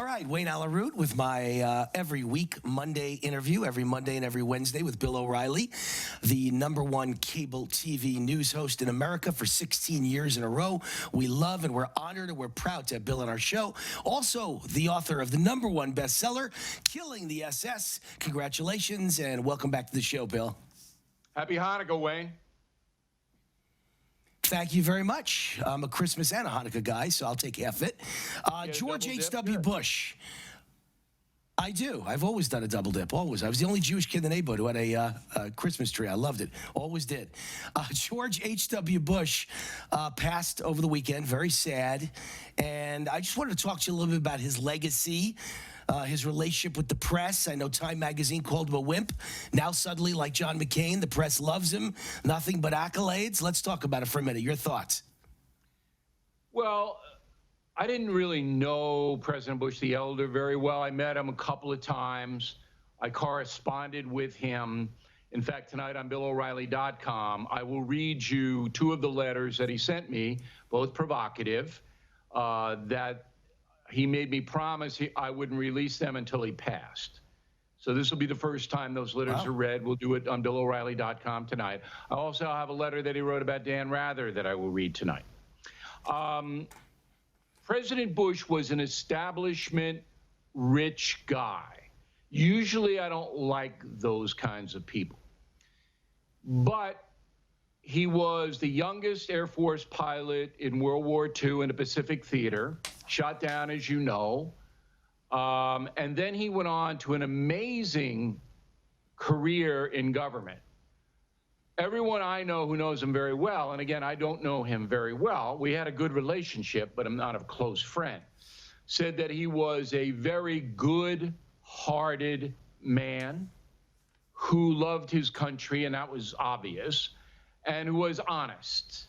All right, Wayne Allyn Root with my every week Monday interview, every Monday and every Wednesday with Bill O'Reilly, the #1 cable TV news host in America for 16 years in a row. We love and we're honored and we're proud to have Bill on our show. Also, the author of the #1 bestseller, Killing the SS. Congratulations and welcome back to the show, Bill. Happy Hanukkah, Wayne. Thank you very much. I'm a Christmas and a Hanukkah guy, so I'll take half it. George H.W. Bush. I do. I've always done a double dip, always. I was the only Jewish kid in the neighborhood who had a Christmas tree. I loved it. Always did. George H.W. Bush passed over the weekend, very sad. And I just wanted to talk to you a little bit about his legacy, his relationship with the press. I know Time magazine called him a wimp. Now suddenly, like John McCain, the press loves him. Nothing but accolades. Let's talk about it for a minute. Your thoughts? Well, I didn't really know President Bush the Elder very well. I met him a couple of times. I corresponded with him. In fact, tonight on BillO'Reilly.com, I will read you two of the letters that he sent me, both provocative, that he made me promise I wouldn't release them until he passed. So this will be the first time those letters are read. We'll do it on BillO'Reilly.com tonight. I also have a letter that he wrote about Dan Rather that I will read tonight. President Bush was an establishment-rich guy. Usually I don't like those kinds of people. But he was the youngest Air Force pilot in World War II in the Pacific Theater, shot down, as you know. And then he went on to an amazing career in government. Everyone I know who knows him very well, and again, I don't know him very well, we had a good relationship, but I'm not a close friend, said that he was a very good-hearted man who loved his country, and that was obvious, and who was honest.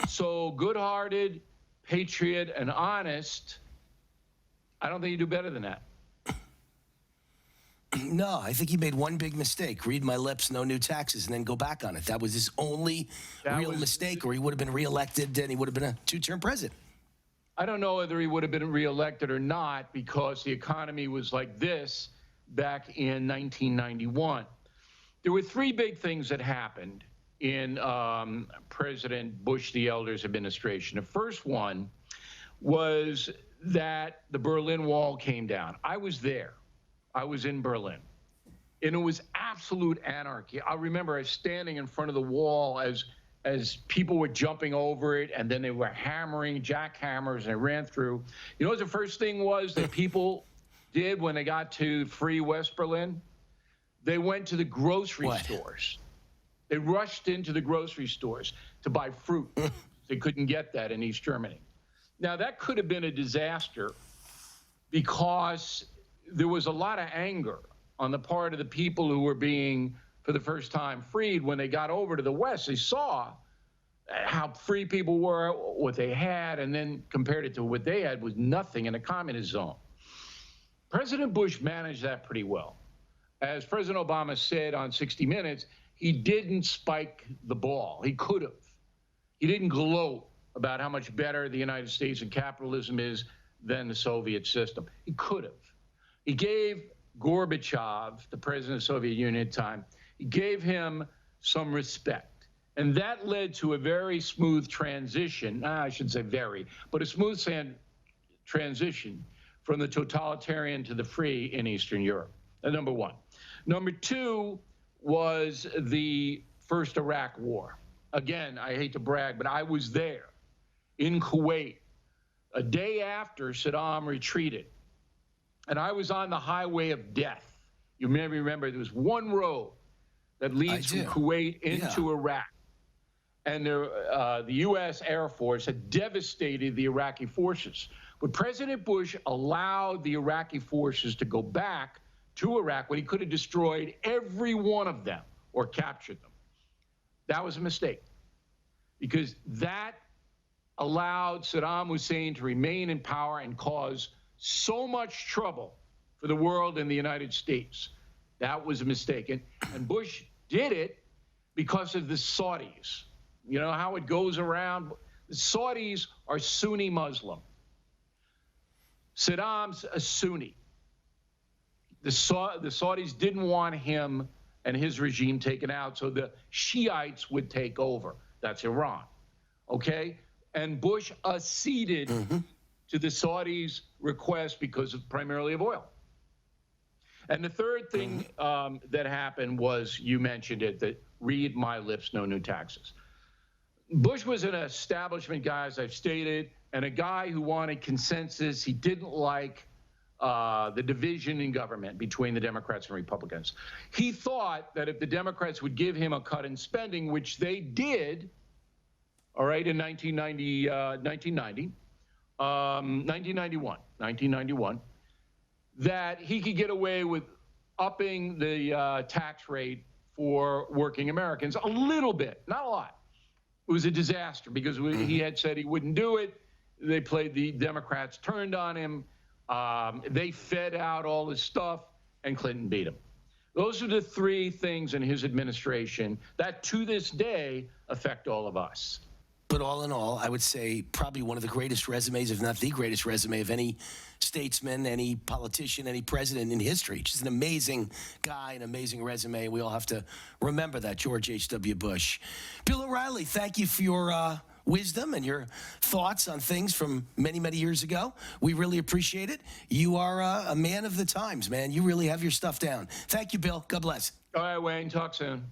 So good-hearted, patriot, and honest, I don't think you do better than that. No, I think he made one big mistake. Read my lips, no new taxes, and then go back on it. That was his only real mistake, or he would have been reelected and he would have been a two-term president. I don't know whether he would have been reelected or not because the economy was like this back in 1991. There were three big things that happened in President Bush the Elder's administration. The first one was that the Berlin Wall came down. I was there. I was in Berlin. And it was absolute anarchy. I remember I was standing in front of the wall as people were jumping over it, and then they were hammering jackhammers, and they ran through. You know what the first thing was that people did when they got to free West Berlin? They went to the grocery stores. They rushed into the grocery stores to buy fruit. They couldn't get that in East Germany. Now, that could have been a disaster because there was a lot of anger on the part of the people who were being, for the first time, freed. When they got over to the West, they saw how free people were, what they had, and then compared it to what they had was nothing in a communist zone. President Bush managed that pretty well. As President Obama said on 60 Minutes, he didn't spike the ball. He could have. He didn't gloat about how much better the United States and capitalism is than the Soviet system. He could have. He gave Gorbachev, the president of the Soviet Union at the time, he gave him some respect. And that led to a very smooth transition, I shouldn't say very, but a smooth transition from the totalitarian to the free in Eastern Europe. Number one. Number two was the first Iraq War. Again, I hate to brag, but I was there in Kuwait a day after Saddam retreated. And I was on the highway of death. You may remember there was one road that leads from Kuwait into Iraq. And the U.S. Air Force had devastated the Iraqi forces. But President Bush allowed the Iraqi forces to go back to Iraq when he could have destroyed every one of them or captured them. That was a mistake, because that allowed Saddam Hussein to remain in power and cause so much trouble for the world and the United States. That was a mistake. And Bush did it because of the Saudis. You know how it goes around? The Saudis are Sunni Muslim. Saddam's a Sunni. The Saudis didn't want him and his regime taken out, so the Shiites would take over. That's Iran. Okay? And Bush acceded to the Saudis' request because of primarily of oil. And the third thing that happened was, you mentioned it, that read my lips, no new taxes. Bush was an establishment guy, as I've stated, and a guy who wanted consensus. He didn't like the division in government between the Democrats and Republicans. He thought that if the Democrats would give him a cut in spending, which they did, all right, in 1991, that he could get away with upping the tax rate for working Americans a little bit, not a lot. It was a disaster because he had said he wouldn't do it. They played, the Democrats turned on him. They fed out all his stuff, and Clinton beat him. Those are the three things in his administration that to this day affect all of us. But all in all, I would say probably one of the greatest resumes, if not the greatest resume of any statesman, any politician, any president in history. Just an amazing guy, an amazing resume. We all have to remember that, George H.W. Bush. Bill O'Reilly, thank you for your wisdom and your thoughts on things from many, many years ago. We really appreciate it. You are a man of the times, man. You really have your stuff down. Thank you, Bill. God bless. All right, Wayne. Talk soon.